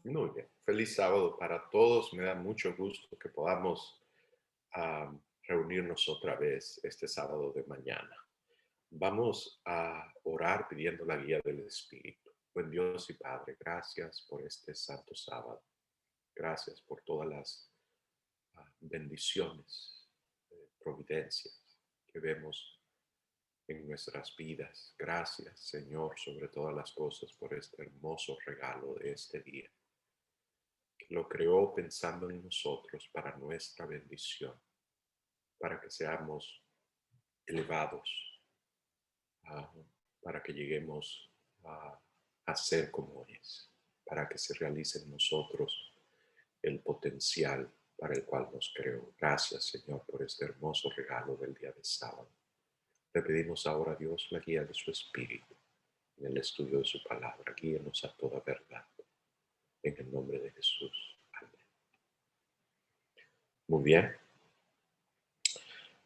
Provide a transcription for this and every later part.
Muy bien. Feliz sábado para todos. Me da mucho gusto que podamos reunirnos otra vez este sábado de mañana. Vamos a orar pidiendo la guía del Espíritu. Buen Dios y Padre, gracias por este santo sábado. Gracias por todas las bendiciones, providencias que vemos en nuestras vidas. Gracias, Señor, sobre todas las cosas por este hermoso regalo de este día, que lo creó pensando en nosotros para nuestra bendición, para que seamos elevados, ah, para que lleguemos a, a ser como es, para que se realice en nosotros el potencial para el cual nos creó. Gracias, Señor, por este hermoso regalo del día de sábado. Le pedimos ahora a Dios la guía de su Espíritu en el estudio de su palabra. Guíenos a toda verdad. En el nombre de Jesús. Amén. Muy bien.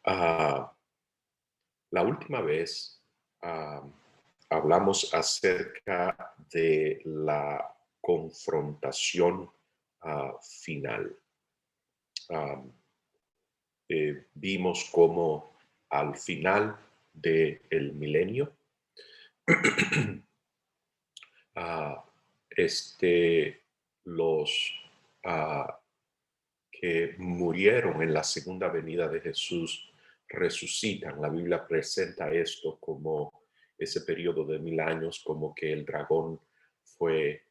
Ah, la última vez ah, hablamos acerca de la confrontación final. Ah, Vimos cómo al final del milenio, ah, los que murieron en la segunda venida de Jesús resucitan. La Biblia presenta esto como ese periodo de 1000 años, como que el dragón fue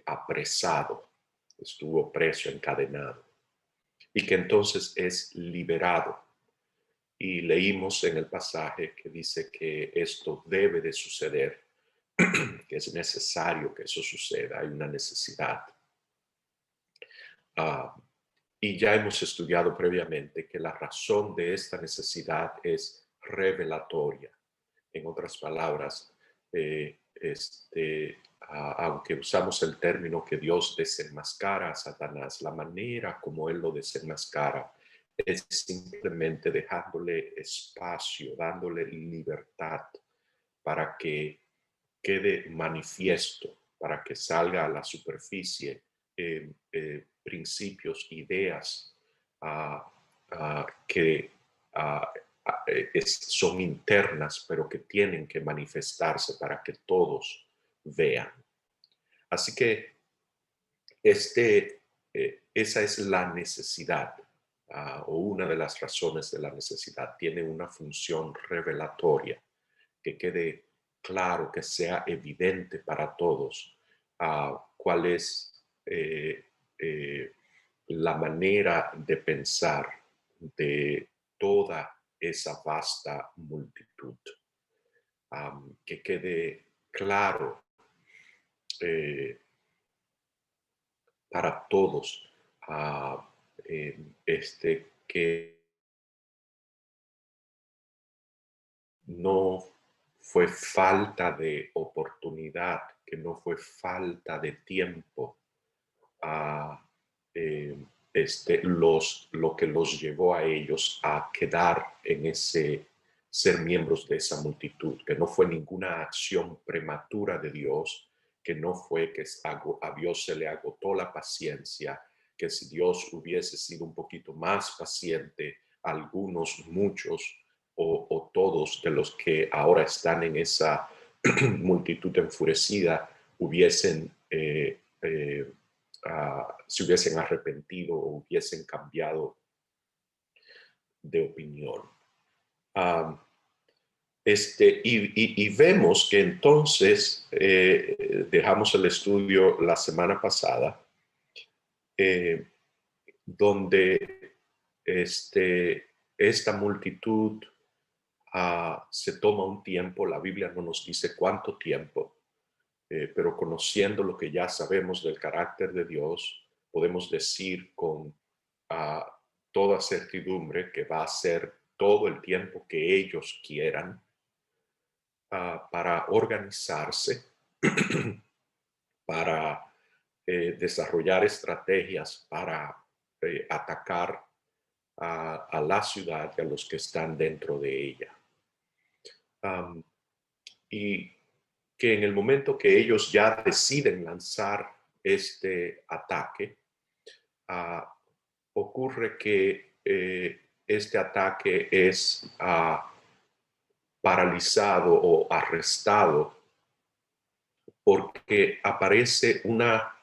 apresado, estuvo preso, encadenado, y que entonces es liberado. Y leímos en el pasaje que dice que esto debe de suceder, que es necesario que eso suceda, hay una necesidad. Ah, y ya hemos estudiado previamente que la razón de esta necesidad es revelatoria. En otras palabras, aunque usamos el término que Dios desenmascara a Satanás, la manera como Él lo desenmascara es simplemente dejándole espacio, dándole libertad para que quede manifiesto, para que salga a la superficie principios, ideas que son internas, pero que tienen que manifestarse para que todos vean. Así que esa es la necesidad, o una de las razones de la necesidad. Tiene una función revelatoria, que quede claro, que sea evidente para todos cuál es la manera de pensar de toda esa vasta multitud. Que quede claro eh, para todos que no fue falta de oportunidad, que no fue falta de tiempo a lo que los llevó a ellos a quedar en ser miembros de esa multitud, que no fue ninguna acción prematura de Dios, que no fue que a Dios se le agotó la paciencia, que si Dios hubiese sido un poquito más paciente, algunos, muchos o todos de los que ahora están en esa multitud enfurecida hubiesen se hubiesen arrepentido o hubiesen cambiado de opinión. Um, y vemos que entonces dejamos el estudio la semana pasada, eh, donde esta multitud se toma un tiempo. La Biblia no nos dice cuánto tiempo, pero conociendo lo que ya sabemos del carácter de Dios, podemos decir con toda certidumbre que va a ser todo el tiempo que ellos quieran para organizarse, para desarrollar estrategias para atacar a la ciudad y a los que están dentro de ella. Y que en el momento que ellos ya deciden lanzar este ataque, ocurre que este ataque es paralizado o arrestado porque aparece una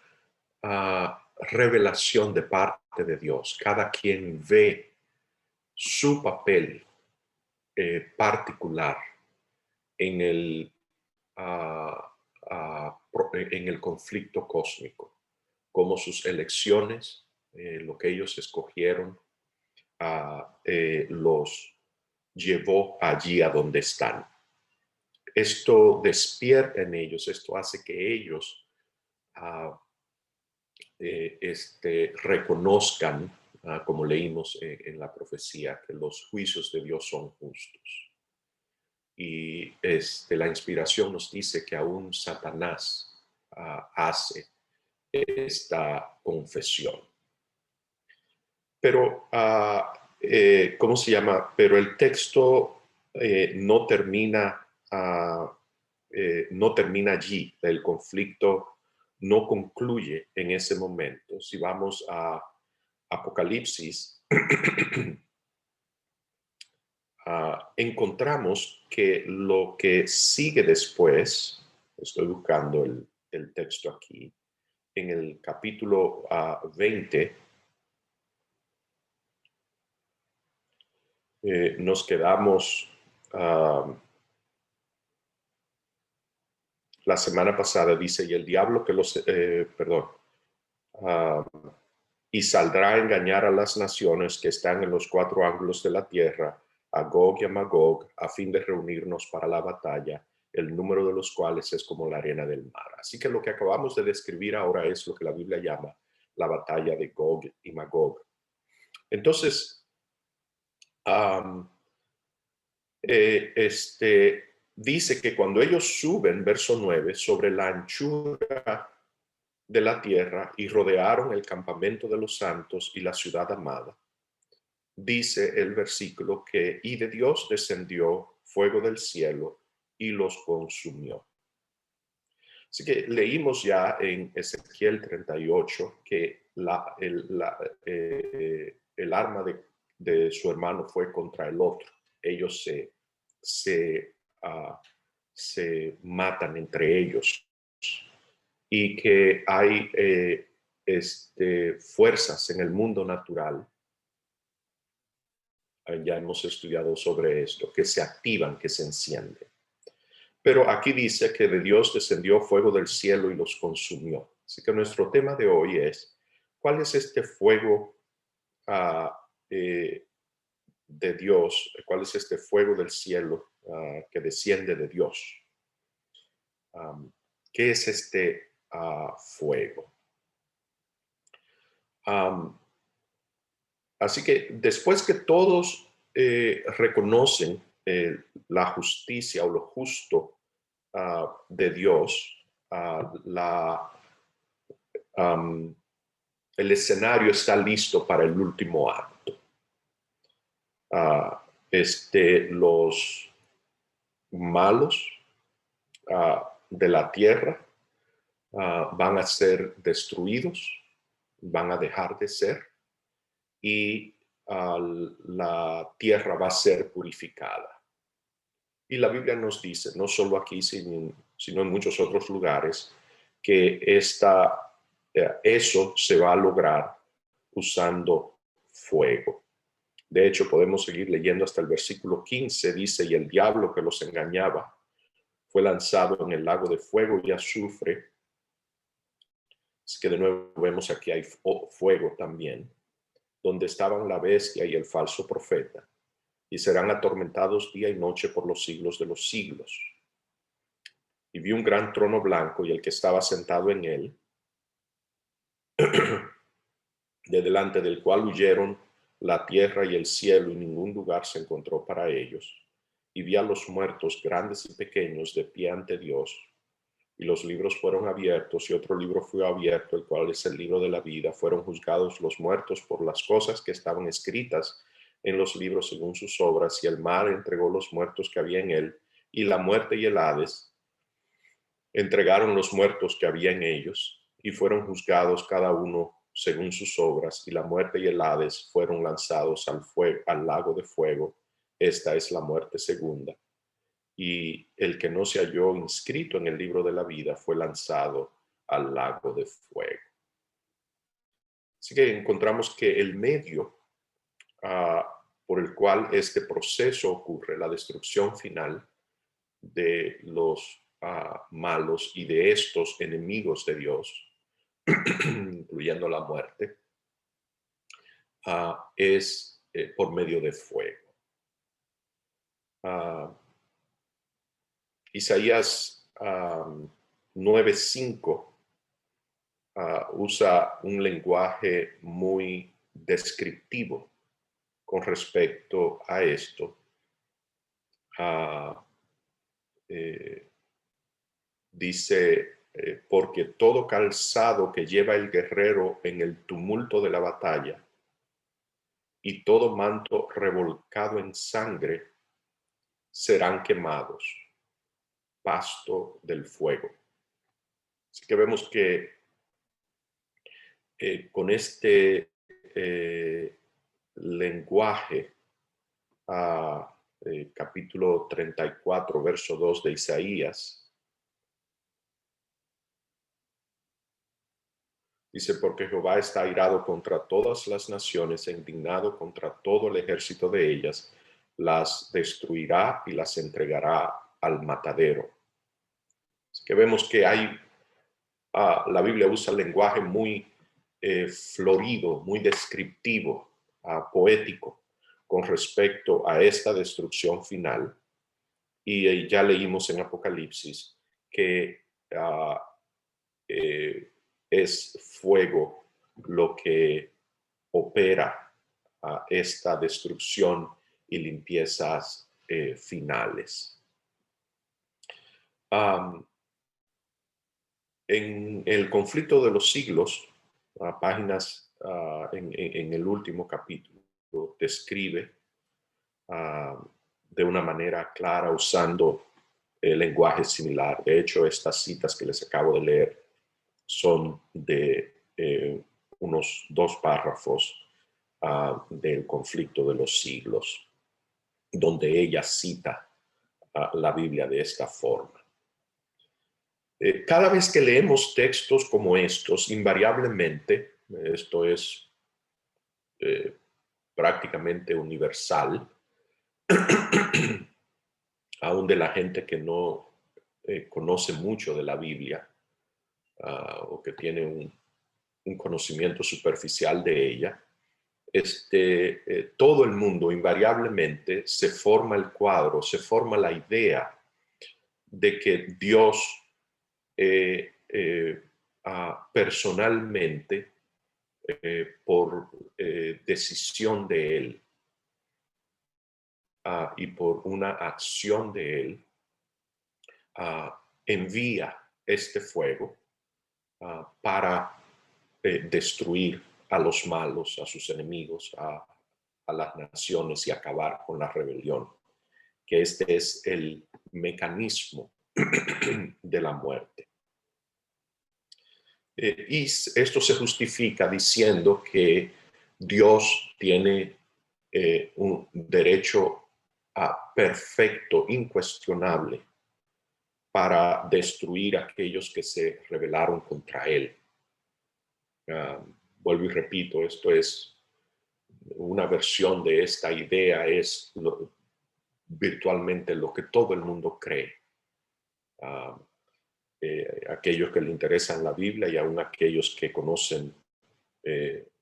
revelación de parte de Dios. Cada quien ve su papel particular en en el conflicto cósmico, como sus elecciones, lo que ellos escogieron, los llevó allí a donde están. Esto despierta en ellos, esto hace que ellos reconozcan, como leímos en la profecía, que los juicios de Dios son justos. Y la inspiración nos dice que aún Satanás hace esta confesión. Pero, ¿cómo se llama? Pero el texto no termina allí. El conflicto no concluye en ese momento. Si vamos a Apocalipsis, encontramos que lo que sigue después, estoy buscando el texto aquí, en el capítulo 20, nos quedamos la semana pasada, dice, y el diablo que y saldrá a engañar a las naciones que están en los cuatro ángulos de la tierra, a Gog y a Magog, a fin de reunirnos para la batalla, el número de los cuales es como la arena del mar. Así que lo que acabamos de describir ahora es lo que la Biblia llama la batalla de Gog y Magog. Entonces, dice que cuando ellos suben, verso 9, sobre la anchura de la tierra y rodearon el campamento de los santos y la ciudad amada, dice el versículo que y de Dios descendió fuego del cielo y los consumió. Así que leímos ya en Ezequiel 38 que el arma de su hermano fue contra el otro. Ellos se matan entre ellos y que hay fuerzas en el mundo natural. Ya hemos estudiado sobre esto, que se activan, que se encienden. Pero aquí dice que de Dios descendió fuego del cielo y los consumió. Así que nuestro tema de hoy es, ¿cuál es este fuego de Dios? ¿Cuál es este fuego del cielo que desciende de Dios? ¿Qué es este fuego? Así que después que todos reconocen la justicia o lo justo de Dios, el escenario está listo para el último acto. Los malos de la tierra van a ser destruidos, van a dejar de ser, y la tierra va a ser purificada. Y la Biblia nos dice, no solo aquí, sino en muchos otros lugares, que eso se va a lograr usando fuego. De hecho, podemos seguir leyendo hasta el versículo 15, dice, y el diablo que los engañaba fue lanzado en el lago de fuego y azufre. Así que de nuevo vemos aquí hay fuego también, donde estaban la bestia y el falso profeta, y serán atormentados día y noche por los siglos de los siglos. Y vi un gran trono blanco y el que estaba sentado en él, de delante del cual huyeron la tierra y el cielo, y ningún lugar se encontró para ellos. Y vi a los muertos, grandes y pequeños, de pie ante Dios. Y los libros fueron abiertos, y otro libro fue abierto, el cual es el libro de la vida. Fueron juzgados los muertos por las cosas que estaban escritas en los libros según sus obras, y el mar entregó los muertos que había en él, y la muerte y el Hades entregaron los muertos que había en ellos, y fueron juzgados cada uno según sus obras, y la muerte y el Hades fueron lanzados al lago de fuego. Esta es la muerte segunda. Y el que no se halló inscrito en el libro de la vida fue lanzado al lago de fuego. Así que encontramos que el medio por el cual este proceso ocurre, la destrucción final de los malos y de estos enemigos de Dios, incluyendo la muerte, es por medio de fuego. Isaías 9:5 usa un lenguaje muy descriptivo con respecto a esto. Dice, porque todo calzado que lleva el guerrero en el tumulto de la batalla y todo manto revolcado en sangre serán quemados, pasto del fuego. Así que vemos que con este lenguaje, capítulo 34, verso 2 de Isaías, dice, porque Jehová está airado contra todas las naciones e indignado contra todo el ejército de ellas, las destruirá y las entregará al matadero. Así que vemos que hay, la Biblia usa lenguaje muy florido, muy descriptivo, poético, con respecto a esta destrucción final. Y ya leímos en Apocalipsis que es fuego lo que opera esta destrucción y limpiezas finales. En el conflicto de los siglos, páginas en el último capítulo, describe de una manera clara usando lenguaje similar. De hecho, estas citas que les acabo de leer son de unos 2 párrafos del conflicto de los siglos, donde ella cita la Biblia de esta forma. Cada vez que leemos textos como estos, invariablemente, esto es prácticamente universal, aún de la gente que no conoce mucho de la Biblia o que tiene un conocimiento superficial de ella, todo el mundo invariablemente se forma el cuadro, se forma la idea de que Dios personalmente, por decisión de Él y por una acción de Él, envía este fuego para destruir a los malos, a sus enemigos, a las naciones y acabar con la rebelión, que este es el mecanismo de la muerte. Y esto se justifica diciendo que Dios tiene un derecho perfecto, incuestionable, para destruir a aquellos que se rebelaron contra Él. Vuelvo y repito, esto es una versión de esta idea, es virtualmente lo que todo el mundo cree. Aquellos que le interesan la Biblia y aún aquellos que conocen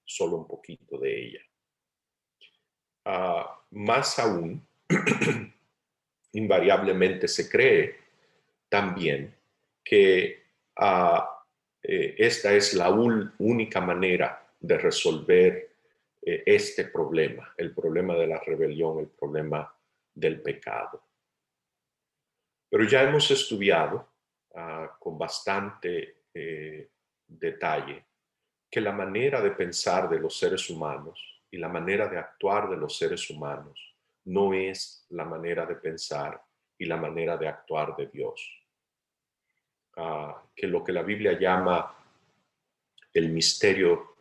solo un poquito de ella. Más aún, invariablemente se cree también que esta es la única manera de resolver este problema, el problema de la rebelión, el problema del pecado. Pero ya hemos estudiado con bastante detalle que la manera de pensar de los seres humanos y la manera de actuar de los seres humanos no es la manera de pensar y la manera de actuar de Dios. Que lo que la Biblia llama el misterio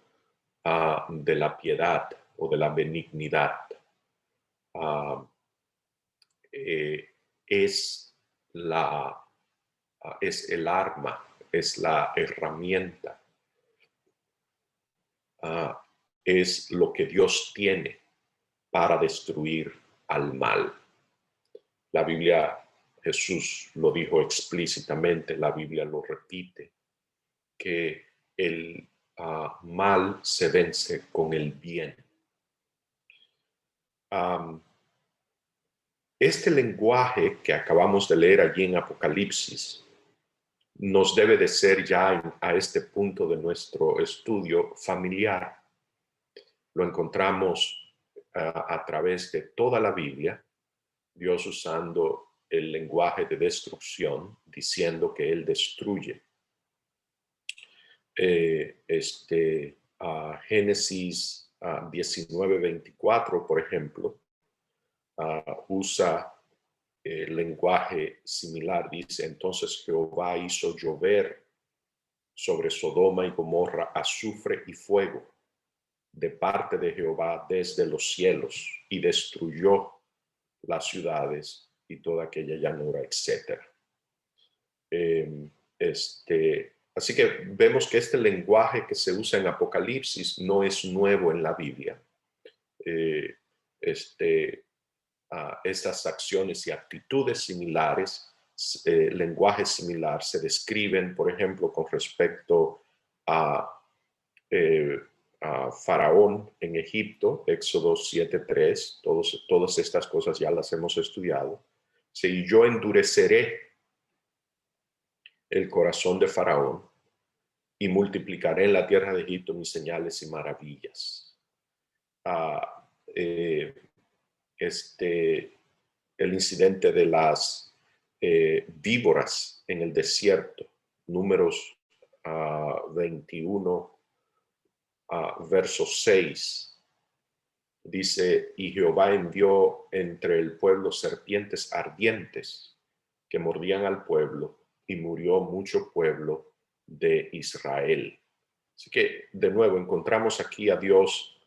de la piedad o de la benignidad ah, es es el arma, es la herramienta, es lo que Dios tiene para destruir al mal. La Biblia, Jesús lo dijo explícitamente, la Biblia lo repite, que el mal se vence con el bien. Este lenguaje que acabamos de leer allí en Apocalipsis nos debe de ser ya a este punto de nuestro estudio familiar. Lo encontramos a través de toda la Biblia, Dios usando el lenguaje de destrucción, diciendo que Él destruye. Génesis 19:24, por ejemplo, usa lenguaje similar. Dice, entonces Jehová hizo llover sobre Sodoma y Gomorra azufre y fuego de parte de Jehová desde los cielos y destruyó las ciudades y toda aquella llanura, etc. Así que vemos que este lenguaje que se usa en Apocalipsis no es nuevo en la Biblia. Estas acciones y actitudes similares, lenguaje similar, se describen, por ejemplo, con respecto a Faraón en Egipto, Éxodo 7:3, todas estas cosas ya las hemos estudiado. Si yo endureceré el corazón de Faraón y multiplicaré en la tierra de Egipto mis señales y maravillas. El incidente de las víboras en el desierto, Números 21, verso 6, dice, y Jehová envió entre el pueblo serpientes ardientes que mordían al pueblo y murió mucho pueblo de Israel. Así que, de nuevo, encontramos aquí a Dios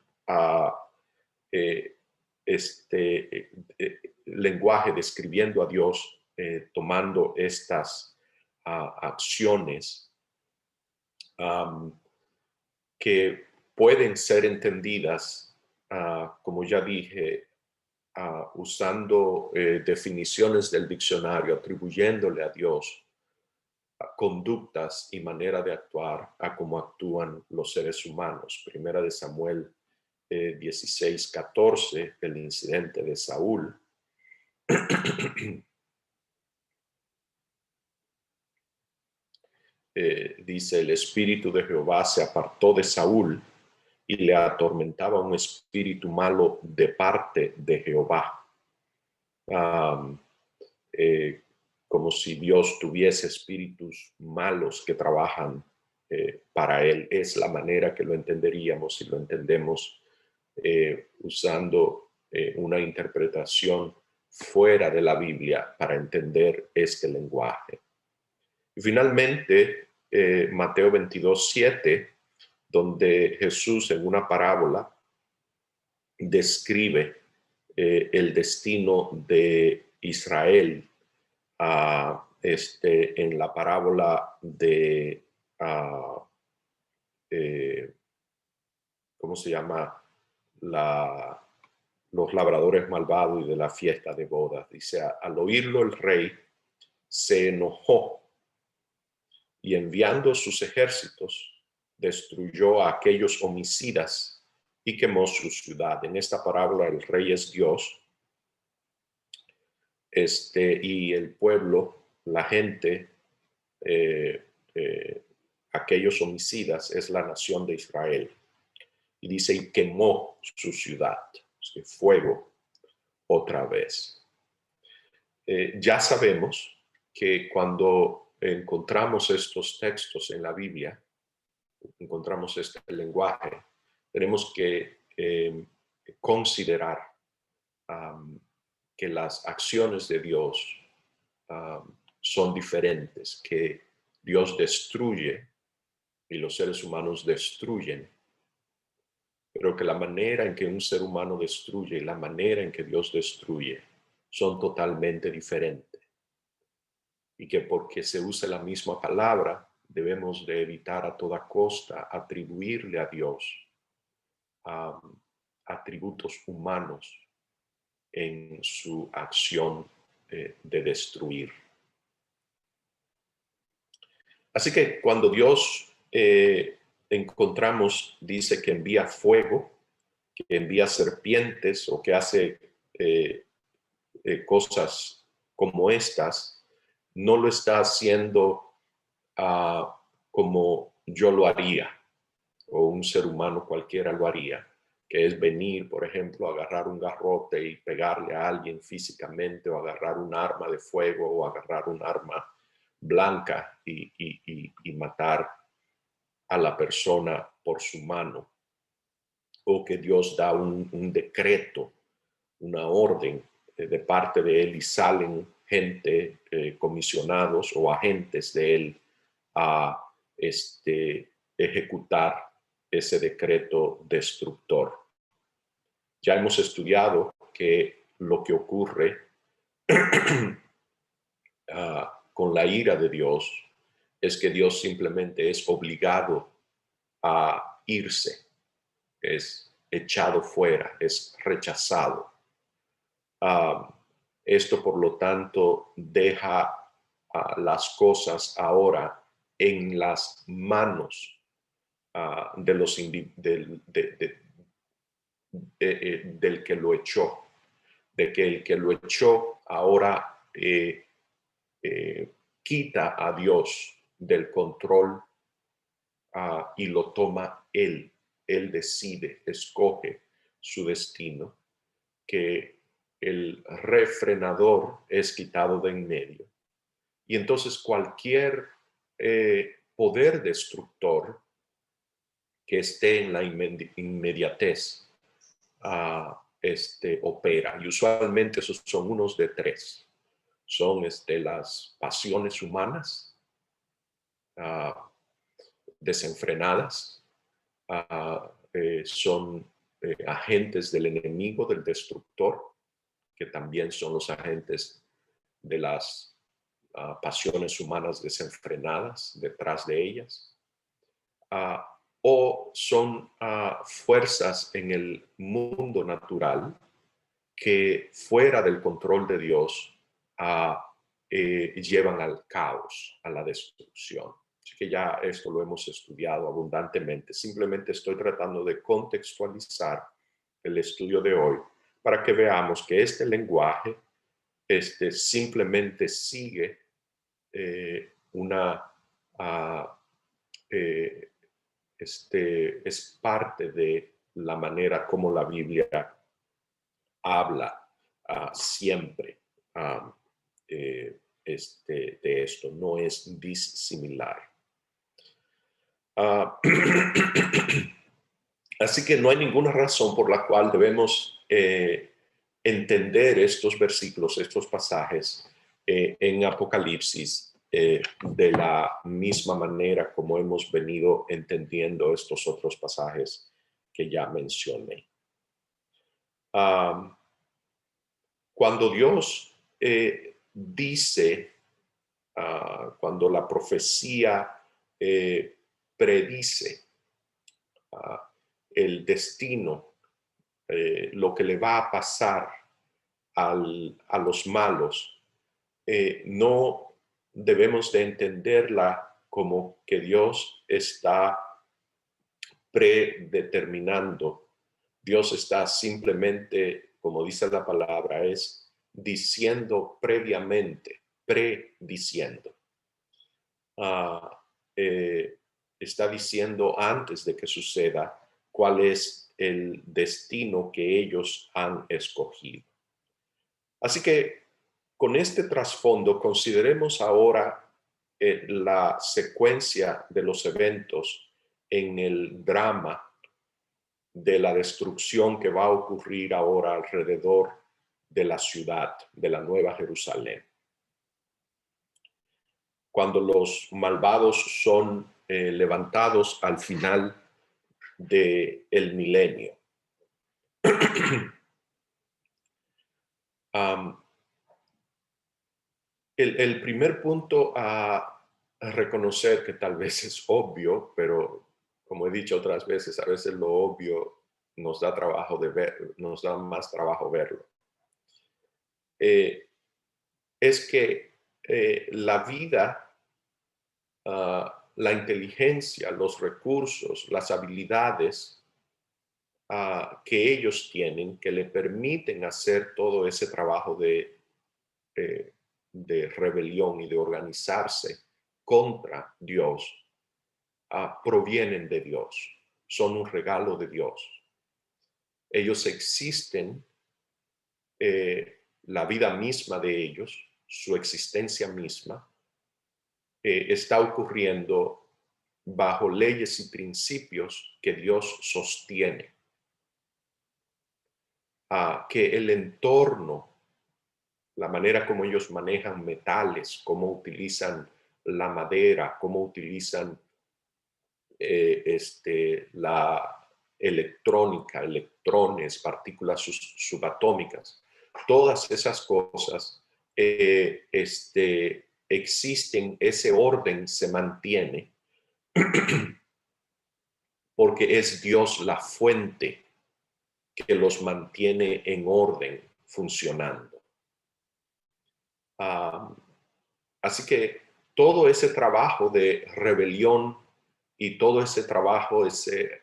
lenguaje describiendo a Dios, tomando estas acciones que pueden ser entendidas, como ya dije, usando definiciones del diccionario, atribuyéndole a Dios conductas y manera de actuar a cómo actúan los seres humanos. Primera de Samuel 16:14, el incidente de Saúl. Dice, el espíritu de Jehová se apartó de Saúl y le atormentaba un espíritu malo de parte de Jehová. Como si Dios tuviese espíritus malos que trabajan para él. Es la manera que lo entenderíamos si lo entendemos usando una interpretación fuera de la Biblia para entender este lenguaje. Y finalmente, Mateo 22:7, donde Jesús en una parábola describe el destino de Israel en la parábola de, ¿cómo se llama? Los labradores malvados y de la fiesta de bodas. Dice, al oírlo el rey se enojó y enviando sus ejércitos destruyó a aquellos homicidas y quemó su ciudad. En esta parábola el rey es Dios, y el pueblo, la gente, aquellos homicidas es la nación de Israel. Y dice, y quemó su ciudad. Fuego otra vez. Ya sabemos que cuando encontramos estos textos en la Biblia, encontramos este lenguaje, tenemos que considerar que las acciones de Dios son diferentes, que Dios destruye y los seres humanos destruyen, pero que la manera en que un ser humano destruye y la manera en que Dios destruye son totalmente diferentes. Y que porque se usa la misma palabra, debemos de evitar a toda costa atribuirle a Dios atributos humanos en su acción de destruir. Así que cuando Dios encontramos, dice que envía fuego, que envía serpientes o que hace cosas como estas, no lo está haciendo como yo lo haría o un ser humano cualquiera lo haría, que es venir, por ejemplo, agarrar un garrote y pegarle a alguien físicamente, o agarrar un arma de fuego, o agarrar un arma blanca y matar a la persona por su mano, o que Dios da un decreto, una orden de parte de Él y salen gente, comisionados o agentes de Él a ejecutar ese decreto destructor. Ya hemos estudiado que lo que ocurre con la ira de Dios es que Dios simplemente es obligado a irse, es echado fuera, es rechazado. Esto, por lo tanto, deja las cosas ahora en las manos de los del que lo echó, de que el que lo echó ahora quita a Dios del control y lo toma él. Él decide, escoge su destino, que el refrenador es quitado de en medio. Y entonces cualquier poder destructor que esté en la inmediatez opera. Y usualmente esos son unos de tres. Son las pasiones humanas desenfrenadas, son agentes del enemigo, del destructor, que también son los agentes de las pasiones humanas desenfrenadas detrás de ellas, o son fuerzas en el mundo natural que fuera del control de Dios llevan al caos, a la destrucción. Así que ya esto lo hemos estudiado abundantemente. Simplemente estoy tratando de contextualizar el estudio de hoy para que veamos que este lenguaje simplemente sigue es parte de la manera como la Biblia habla siempre de esto, no es disimilar. Así que no hay ninguna razón por la cual debemos entender estos versículos, estos pasajes en Apocalipsis de la misma manera como hemos venido entendiendo estos otros pasajes que ya mencioné. Cuando Dios dice, cuando la profecía predice el destino, lo que le va a pasar a los malos, no debemos de entenderla como que Dios está predeterminando. Dios está simplemente, como dice la palabra, es diciendo previamente, prediciendo. Está diciendo antes de que suceda cuál es el destino que ellos han escogido. Así que con este trasfondo consideremos ahora la secuencia de los eventos en el drama de la destrucción que va a ocurrir ahora alrededor de la ciudad, de la Nueva Jerusalén. Cuando los malvados son levantados al final del milenio. El primer punto a reconocer, que tal vez es obvio, pero como he dicho otras veces, a veces lo obvio nos da trabajo de ver, nos da más trabajo verlo. Es que la vida, la inteligencia, los recursos, las habilidades que ellos tienen, que le permiten hacer todo ese trabajo de rebelión y de organizarse contra Dios, provienen de Dios, son un regalo de Dios. Ellos existen, la vida misma de ellos, su existencia misma, está ocurriendo bajo leyes y principios que Dios sostiene. Que el entorno, la manera como ellos manejan metales, cómo utilizan la madera, cómo utilizan la electrónica, electrones, partículas subatómicas, todas esas cosas existen, ese orden se mantiene porque es Dios la fuente que los mantiene en orden, funcionando. Así que todo ese trabajo de rebelión y todo ese trabajo, ese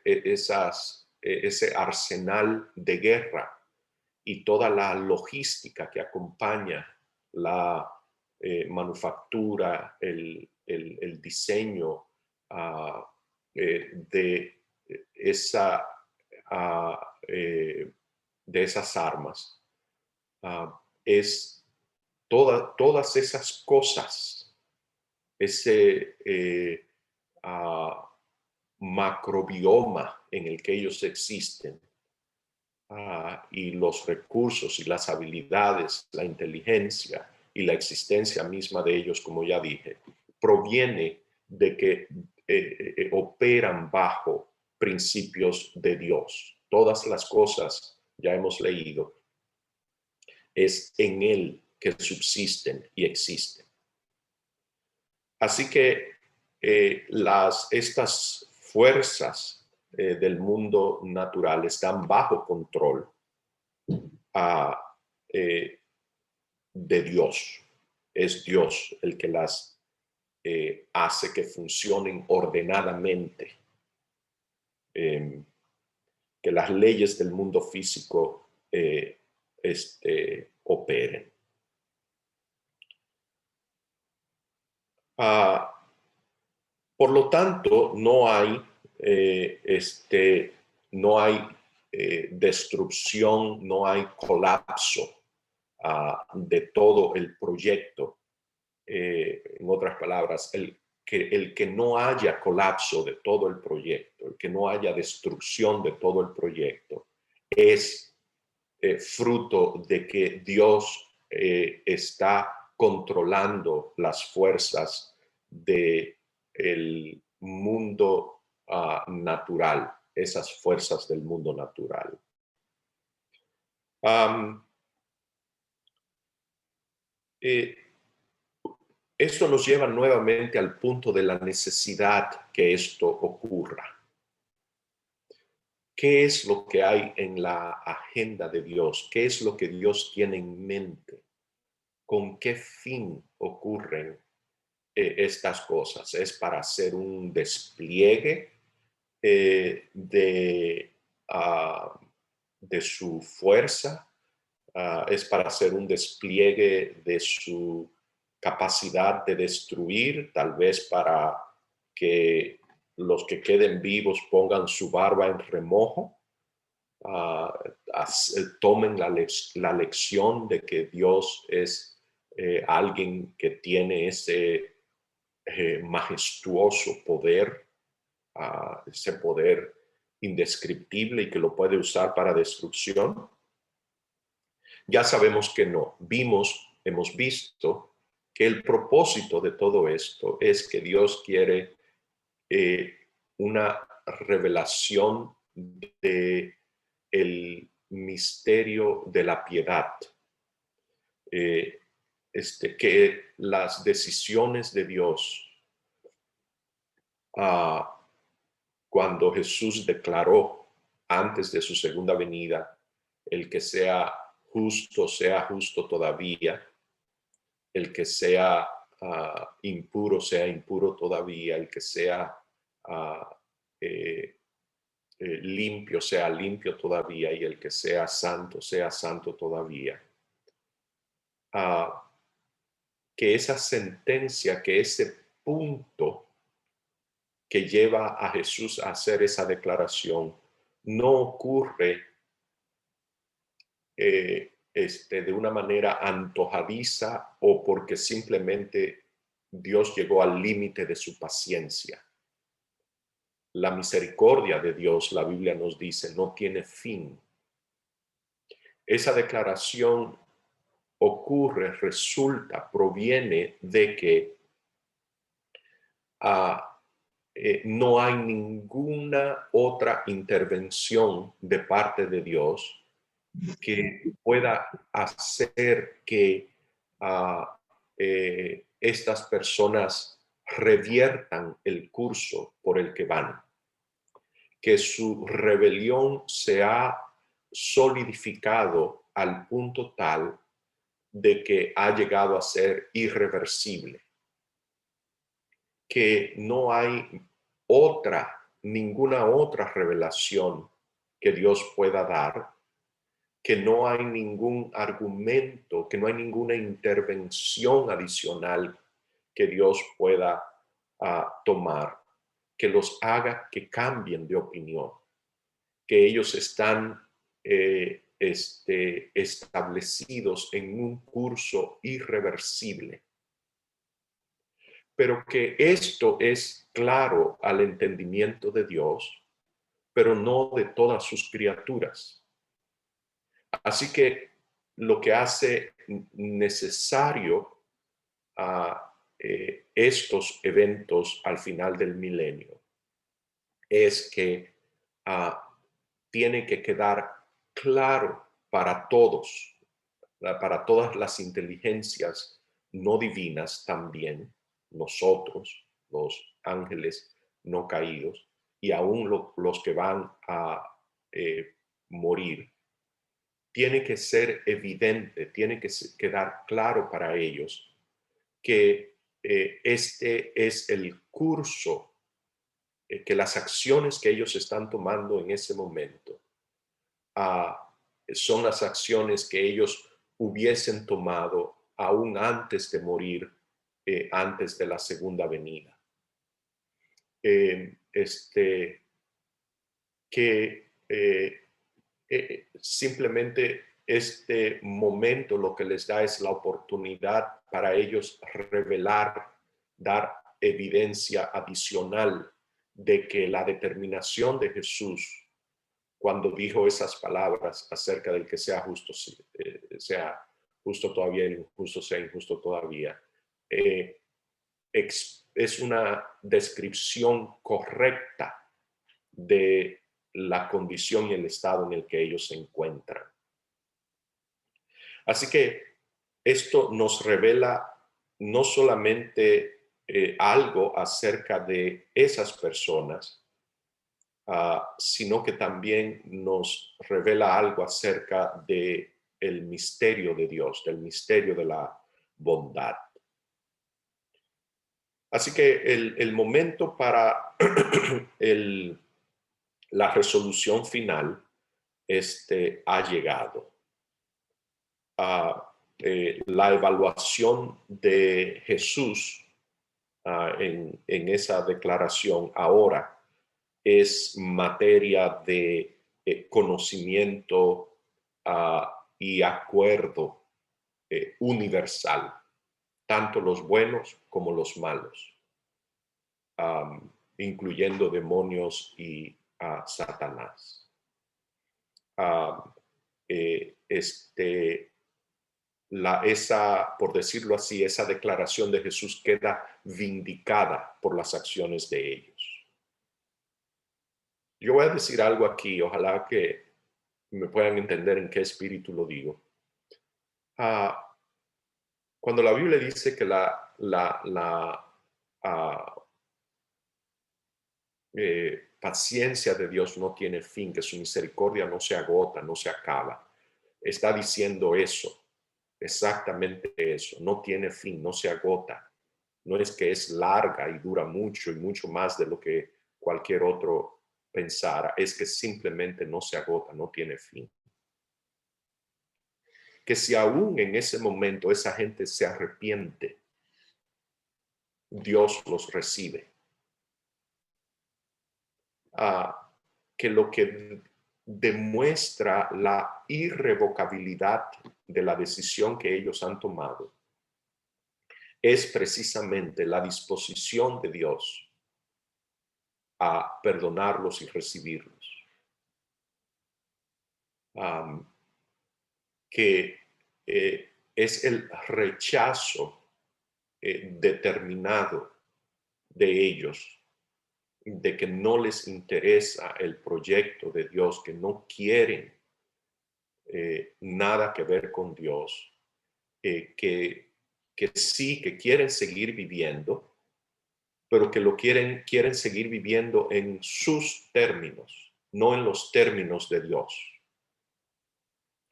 arsenal de guerra y toda la logística que acompaña la manufactura, el diseño de esas armas, es todas esas cosas, ese macrobioma en el que ellos existen, y los recursos y las habilidades, la inteligencia y la existencia misma de ellos, como ya dije, proviene de que operan bajo principios de Dios. Todas las cosas, ya hemos leído, es en Él que subsisten y existen. Así que estas fuerzas del mundo natural están bajo control de Dios. Es Dios el que las hace que funcionen ordenadamente, que las leyes del mundo físico operen. Por lo tanto, no hay destrucción, no hay colapso de todo el proyecto. En otras palabras, el que no haya colapso de todo el proyecto, el que no haya destrucción de todo el proyecto, es fruto de que Dios está controlando las fuerzas del mundo natural, esas fuerzas del mundo natural. Esto nos lleva nuevamente al punto de la necesidad que esto ocurra. ¿Qué es lo que hay en la agenda de Dios? ¿Qué es lo que Dios tiene en mente? ¿Con qué fin ocurren estas cosas? ¿Es para hacer un despliegue de su fuerza? ¿Es para hacer un despliegue de su capacidad de destruir? Tal vez para que los que queden vivos pongan su barba en remojo, tomen la lección de que Dios es alguien que tiene ese majestuoso poder, ese poder indescriptible y que lo puede usar para destrucción. Ya sabemos que no. Hemos visto que el propósito de todo esto es que Dios quiere una revelación de el misterio de la piedad. Que las decisiones de Dios, cuando Jesús declaró antes de su segunda venida, el que sea justo todavía, el que sea impuro todavía, el que sea limpio sea limpio todavía, y el que sea santo todavía. Que esa sentencia, que ese punto que lleva a Jesús a hacer esa declaración, no ocurre de una manera antojadiza o porque simplemente Dios llegó al límite de su paciencia. La misericordia de Dios, la Biblia nos dice, no tiene fin. Esa declaración proviene de que no hay ninguna otra intervención de parte de Dios que pueda hacer que estas personas reviertan el curso por el que van, que su rebelión se ha solidificado al punto tal de que ha llegado a ser irreversible, que no hay ninguna otra revelación que Dios pueda dar, que no hay ningún argumento, que no hay ninguna intervención adicional que Dios pueda tomar, que los haga que cambien de opinión, que ellos están establecidos en un curso irreversible. Pero que esto es claro al entendimiento de Dios, pero no de todas sus criaturas. Así que lo que hace necesario estos eventos al final del milenio es que tiene que quedar claro para todos, para todas las inteligencias no divinas también, nosotros, los ángeles no caídos, y aún los que van a morir. Tiene que ser evidente, tiene que quedar claro para ellos que este es el curso, que las acciones que ellos están tomando en ese momento son las acciones que ellos hubiesen tomado aún antes de morir, antes de la segunda venida. Simplemente este momento lo que les da es la oportunidad para ellos revelar, dar evidencia adicional de que la determinación de Jesús cuando dijo esas palabras acerca del que sea justo todavía, el injusto sea injusto todavía, es una descripción correcta de la condición y el estado en el que ellos se encuentran. Así que esto nos revela no solamente algo acerca de esas personas, sino que también nos revela algo acerca del misterio de Dios, del misterio de la bondad. Así que el momento para la resolución final ha llegado. La evaluación de Jesús en esa declaración ahora es materia de conocimiento y acuerdo universal, tanto los buenos como los malos, incluyendo demonios y Satanás. Por decirlo así, esa declaración de Jesús queda vindicada por las acciones de ellos. Yo voy a decir algo aquí, ojalá que me puedan entender en qué espíritu lo digo. Ah, cuando la Biblia dice que ah, paciencia de Dios no tiene fin, que su misericordia no se agota, no se acaba, está diciendo eso, exactamente eso, no tiene fin, no se agota. No es que es larga y dura mucho y mucho más de lo que cualquier otro pensara, es que simplemente no se agota, no tiene fin. Que si aún en ese momento esa gente se arrepiente, Dios los recibe. Que lo que demuestra la irrevocabilidad de la decisión que ellos han tomado es precisamente la disposición de Dios a perdonarlos y recibirlos. Que es el rechazo determinado de ellos, de que no les interesa el proyecto de Dios, que no quieren nada que ver con Dios, que sí, que quieren seguir viviendo, pero que quieren seguir viviendo en sus términos, no en los términos de Dios,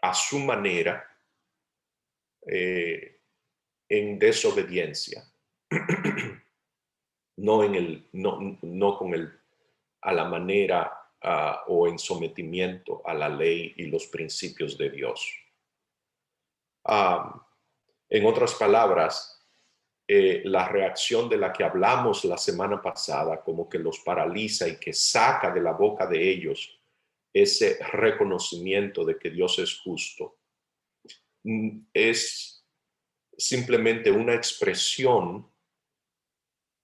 a su manera, en desobediencia, no con a la manera o en sometimiento a la ley y los principios de Dios. En otras palabras, la reacción de la que hablamos la semana pasada, como que los paraliza y que saca de la boca de ellos ese reconocimiento de que Dios es justo, es simplemente una expresión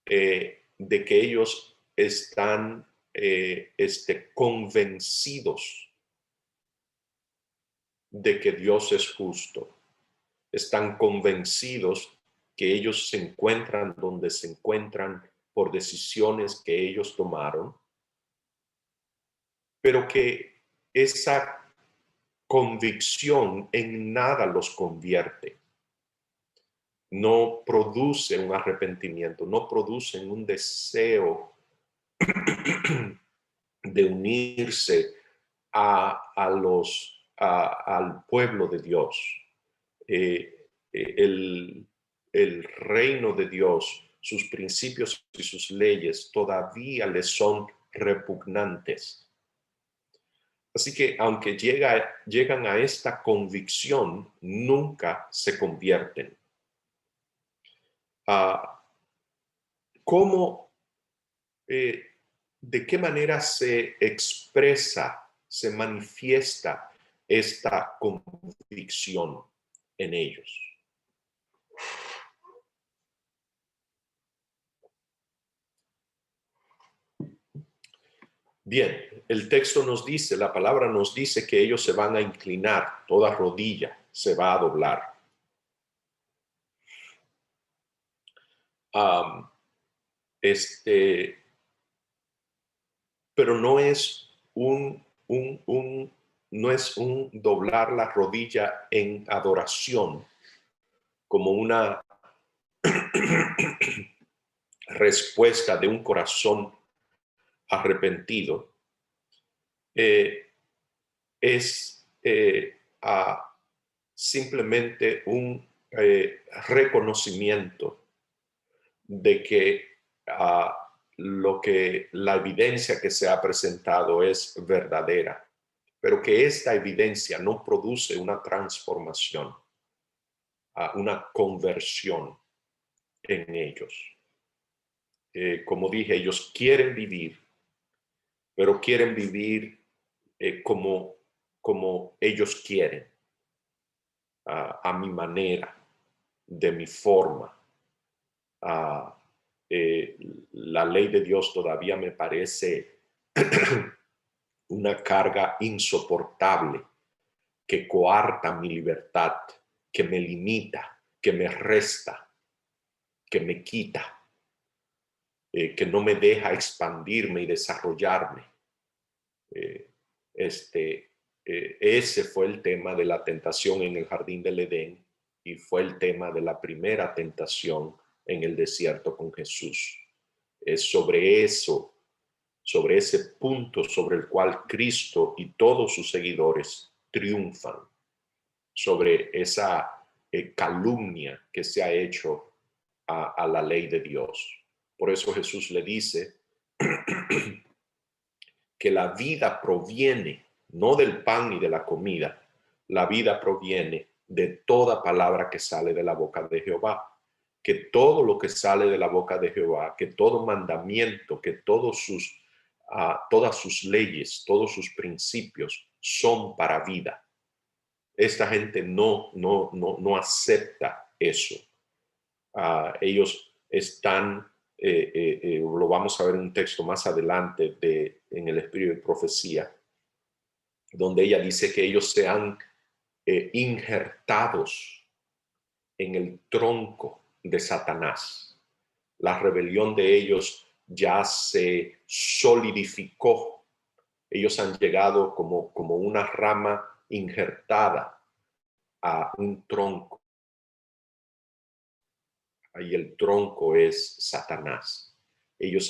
de que ellos están convencidos de que Dios es justo. Están convencidos que ellos se encuentran donde se encuentran por decisiones que ellos tomaron, pero que esa convicción en nada los convierte. No produce un arrepentimiento, no produce un deseo de unirse al pueblo de Dios. El reino de Dios, sus principios y sus leyes todavía les son repugnantes. Así que aunque llegan a esta convicción, nunca se convierten. ¿Cómo, de qué manera se expresa, se manifiesta esta convicción en ellos? Bien, el texto nos dice, la palabra nos dice que ellos se van a inclinar, toda rodilla se va a doblar. Pero no es no es un doblar la rodilla en adoración como una respuesta de un corazón arrepentido. Es simplemente un reconocimiento de que lo que la evidencia que se ha presentado es verdadera, pero que esta evidencia no produce una transformación, una conversión en ellos. Como dije, ellos quieren vivir, pero quieren vivir como ellos quieren, a mi manera, de mi forma. La ley de Dios todavía me parece una carga insoportable que coarta mi libertad, que me limita, que me resta, que me quita, que no me deja expandirme y desarrollarme. Eh, ese fue el tema de la tentación en el jardín del Edén y fue el tema de la primera tentación en el desierto con Jesús. Es sobre eso, sobre ese punto sobre el cual Cristo y todos sus seguidores triunfan, sobre esa calumnia que se ha hecho a la ley de Dios. Por eso Jesús le dice que la vida proviene no del pan ni de la comida, la vida proviene de toda palabra que sale de la boca de Jehová, que todo lo que sale de la boca de Jehová, que todo mandamiento, que todas sus leyes, todos sus principios son para vida. Esta gente no acepta eso. Ellos están, lo vamos a ver en un texto más adelante en el Espíritu de Profecía, donde ella dice que ellos se han injertados en el tronco de Satanás. La rebelión de ellos ya se solidificó. Ellos han llegado como una rama injertada a un tronco. Y el tronco es Satanás. Ellos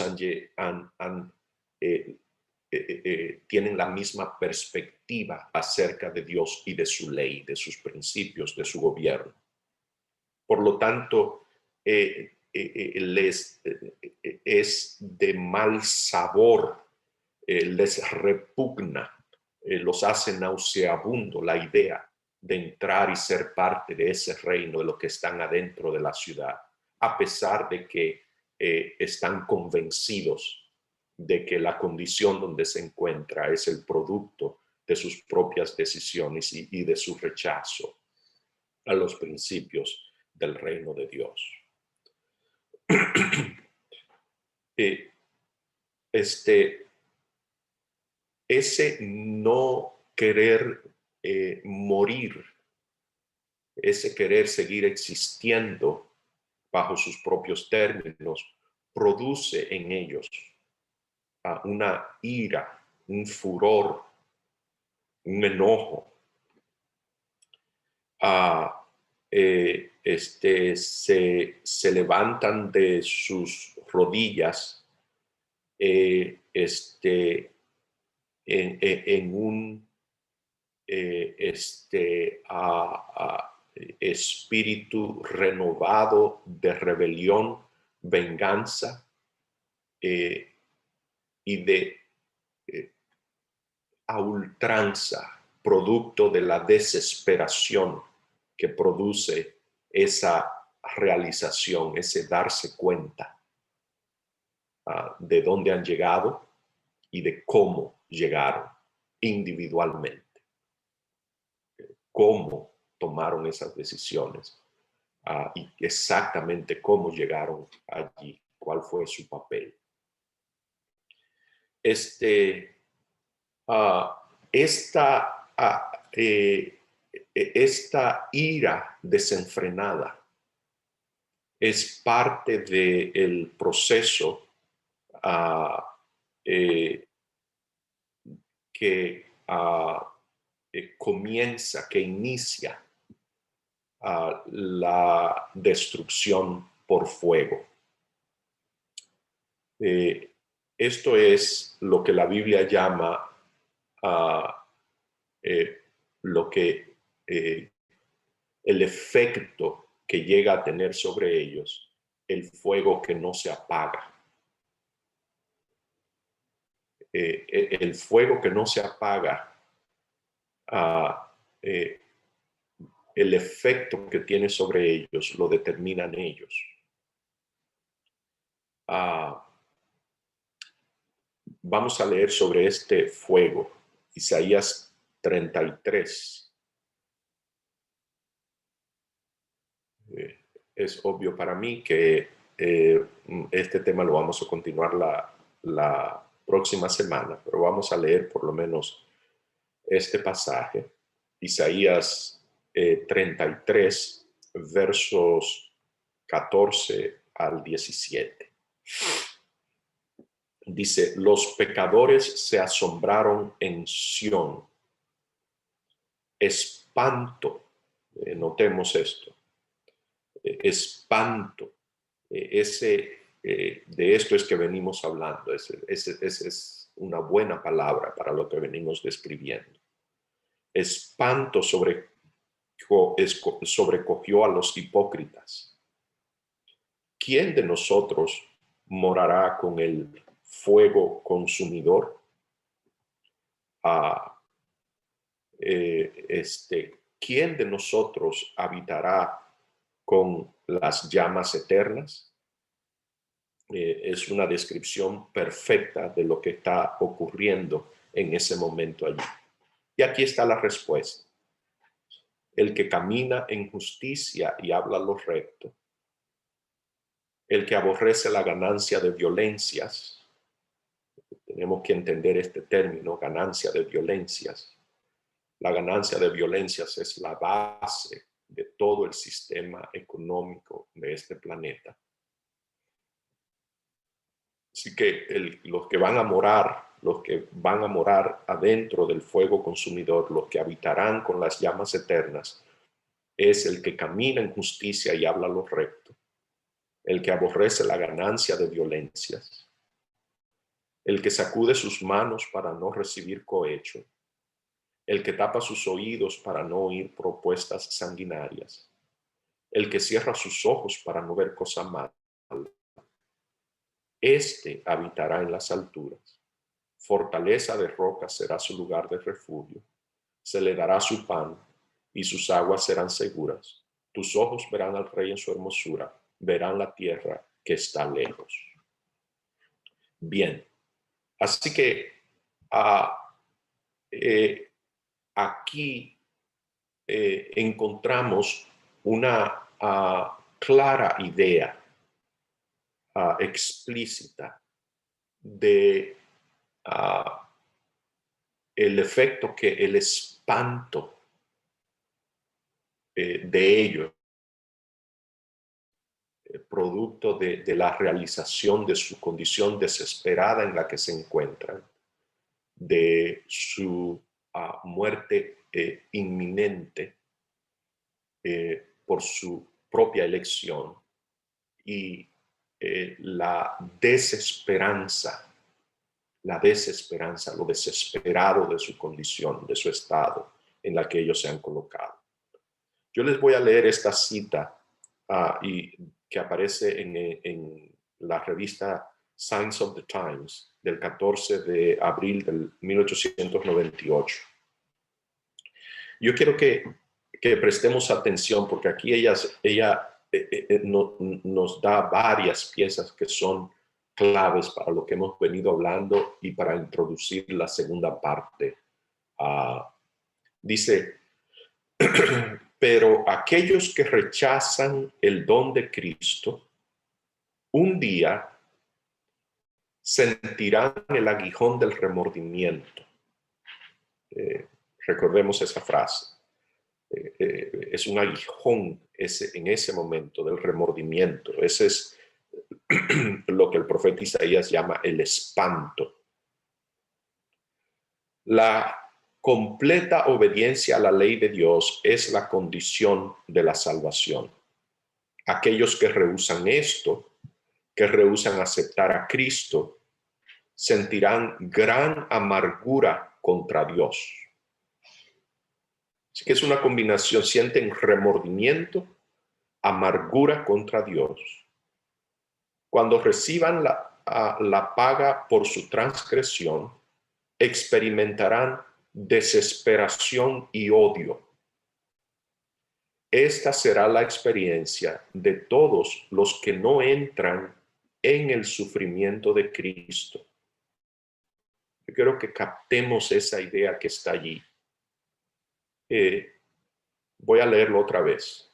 tienen la misma perspectiva acerca de Dios y de su ley, de sus principios, de su gobierno. Por lo tanto, les es de mal sabor, les repugna, los hace nauseabundo la idea de entrar y ser parte de ese reino de los que están adentro de la ciudad, a pesar de que están convencidos de que la condición donde se encuentra es el producto de sus propias decisiones y de su rechazo a los principios del reino de Dios. Ese no querer morir, ese querer seguir existiendo bajo sus propios términos, produce en ellos una ira, un furor, un enojo. Se levantan de sus rodillas en un espíritu renovado de rebelión, venganza y de a ultranza, producto de la desesperación que produce esa realización, ese darse cuenta de dónde han llegado y de cómo llegaron individualmente, cómo tomaron esas decisiones y exactamente cómo llegaron allí, cuál fue su papel. Esta ira desenfrenada es parte del proceso que comienza, que inicia la destrucción por fuego. Esto es lo que la Biblia llama lo que el efecto que llega a tener sobre ellos, el fuego que no se apaga. El fuego que no se apaga, el efecto que tiene sobre ellos lo determinan ellos. Vamos a leer sobre este fuego, Isaías 33. Es obvio para mí que este tema lo vamos a continuar la próxima semana, pero vamos a leer por lo menos este pasaje, Isaías 33, versos 14 al 17. Dice, los pecadores se asombraron en Sión. Espanto, notemos esto, espanto, de esto es que venimos hablando, esa es una buena palabra para lo que venimos describiendo. Espanto sobrecogió a los hipócritas. ¿Quién de nosotros morará con el fuego consumidor? ¿Quién de nosotros habitará con las llamas eternas? Es una descripción perfecta de lo que está ocurriendo en ese momento allí. Y aquí está la respuesta. El que camina en justicia y habla lo recto, el que aborrece la ganancia de violencias, tenemos que entender este término, ganancia de violencias. La ganancia de violencias es la base de todo el sistema económico de este planeta. Así que los que van a morar adentro del fuego consumidor, los que habitarán con las llamas eternas, es el que camina en justicia y habla lo recto, el que aborrece la ganancia de violencias, el que sacude sus manos para no recibir cohecho, el que tapa sus oídos para no oír propuestas sanguinarias, el que cierra sus ojos para no ver cosa mala. Este habitará en las alturas. Fortaleza de roca será su lugar de refugio. Se le dará su pan y sus aguas serán seguras. Tus ojos verán al rey en su hermosura, verán la tierra que está lejos. Bien, así que aquí encontramos una clara idea explícita de el efecto que el espanto de ellos, producto de la realización de su condición desesperada en la que se encuentran, de su muerte inminente por su propia elección y la desesperanza, lo desesperado de su condición, de su estado en la que ellos se han colocado. Yo les voy a leer esta cita y que aparece en la revista Signs of the Times del 14 de abril del 1898. Yo quiero que prestemos atención porque aquí ella nos da varias piezas que son claves para lo que hemos venido hablando y para introducir la segunda parte. Dice, pero aquellos que rechazan el don de Cristo, un día sentirán el aguijón del remordimiento. Recordemos esa frase. Es un aguijón en ese momento del remordimiento. Ese es lo que el profeta Isaías llama el espanto. La completa obediencia a la ley de Dios es la condición de la salvación. Aquellos que rehúsan esto, que rehúsan aceptar a Cristo, sentirán gran amargura contra Dios. Así que es una combinación, sienten remordimiento, amargura contra Dios. Cuando reciban la paga por su transgresión, experimentarán desesperación y odio. Esta será la experiencia de todos los que no entran en el sufrimiento de Cristo. Yo quiero que captemos esa idea que está allí. Voy a leerlo otra vez.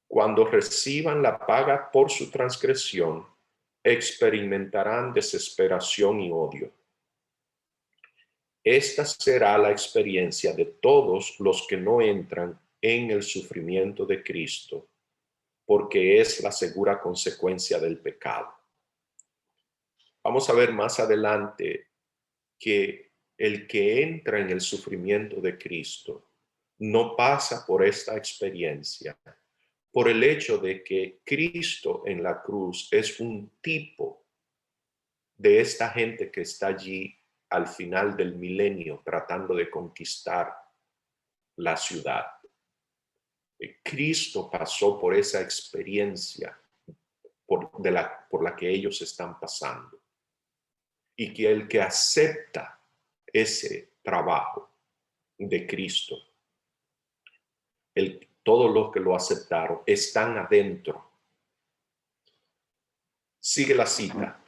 Cuando reciban la paga por su transgresión, experimentarán desesperación y odio. Esta será la experiencia de todos los que no entran en el sufrimiento de Cristo, porque es la segura consecuencia del pecado. Vamos a ver más adelante que el que entra en el sufrimiento de Cristo no pasa por esta experiencia por el hecho de que Cristo en la cruz es un tipo de esta gente que está allí al final del milenio tratando de conquistar la ciudad. Cristo pasó por esa experiencia por la que ellos están pasando. Y que el que acepta ese trabajo de Cristo, todos los que lo aceptaron están adentro. Sigue la cita.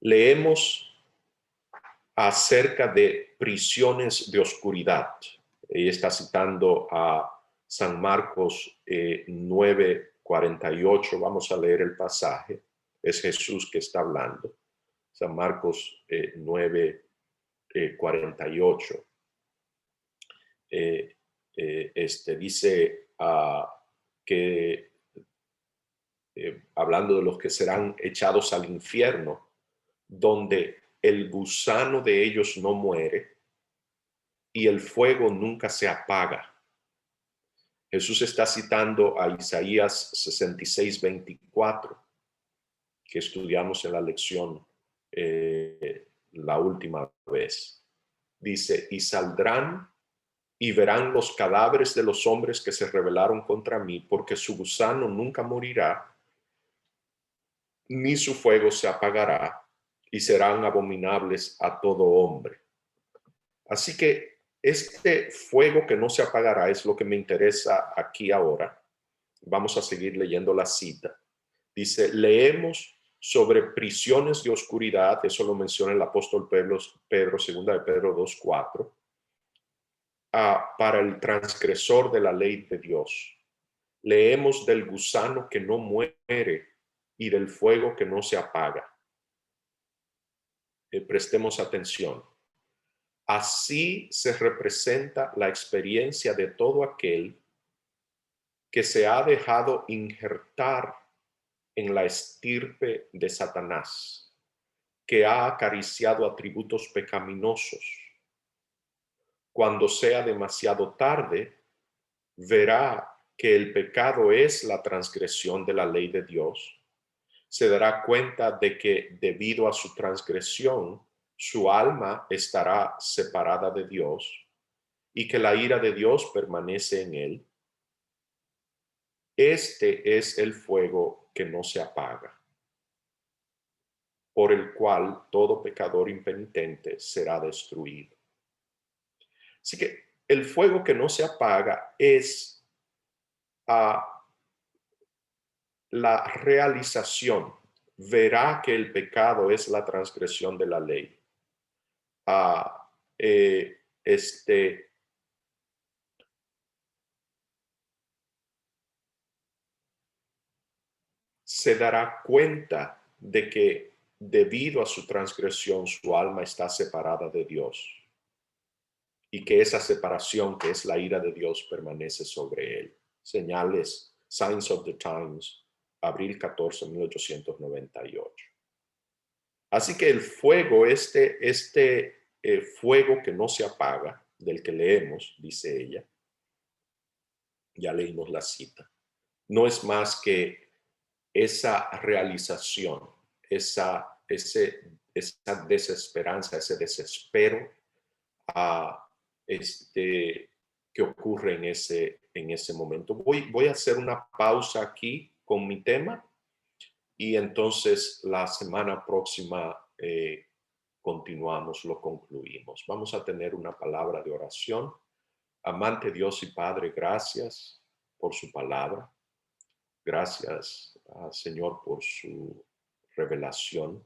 Leemos acerca de prisiones de oscuridad. Ella está citando a San Marcos 9:48. Vamos a leer el pasaje. Es Jesús que está hablando. San Marcos 9:48. Dice que, hablando de los que serán echados al infierno, donde el gusano de ellos no muere y el fuego nunca se apaga. Jesús está citando a Isaías 66:24, que estudiamos en la lección la última vez. Dice, y saldrán y verán los cadáveres de los hombres que se rebelaron contra mí, porque su gusano nunca morirá, ni su fuego se apagará, y serán abominables a todo hombre. Así que este fuego que no se apagará es lo que me interesa aquí ahora. Vamos a seguir leyendo la cita. Dice, leemos sobre prisiones de oscuridad, eso lo menciona el apóstol Pedro, segunda de Pedro 2:4, para el transgresor de la ley de Dios. Leemos del gusano que no muere y del fuego que no se apaga. Prestemos atención. Así se representa la experiencia de todo aquel que se ha dejado injertar en la estirpe de Satanás, que ha acariciado atributos pecaminosos. Cuando sea demasiado tarde, verá que el pecado es la transgresión de la ley de Dios. Se dará cuenta de que debido a su transgresión, su alma estará separada de Dios y que la ira de Dios permanece en él. Este es el fuego que no se apaga, por el cual todo pecador impenitente será destruido. Así que el fuego que no se apaga es la realización. Verá que el pecado es la transgresión de la ley. Se dará cuenta de que debido a su transgresión su alma está separada de Dios y que esa separación, que es la ira de Dios, permanece sobre él. Señales, Signs of the Times, abril 14, 1898. Así que el fuego, fuego que no se apaga, del que leemos, dice ella, ya leímos la cita, no es más que esa realización, esa desesperanza, ese desespero que ocurre en ese momento. Voy a hacer una pausa aquí con mi tema y entonces la semana próxima continuamos, lo concluimos. Vamos a tener una palabra de oración. Amante Dios y Padre, gracias por su palabra. Gracias, Señor, por su revelación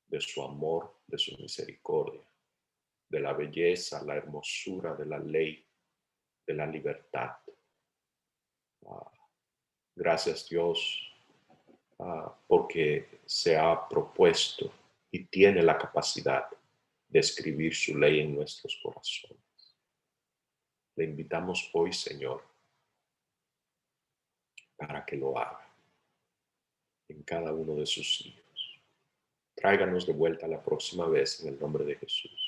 de su amor, de su misericordia, de la belleza, la hermosura de la ley, de la libertad. Gracias, Dios, porque se ha propuesto y tiene la capacidad de escribir su ley en nuestros corazones. Le invitamos hoy, Señor, para que lo haga en cada uno de sus hijos. Tráiganos de vuelta la próxima vez en el nombre de Jesús.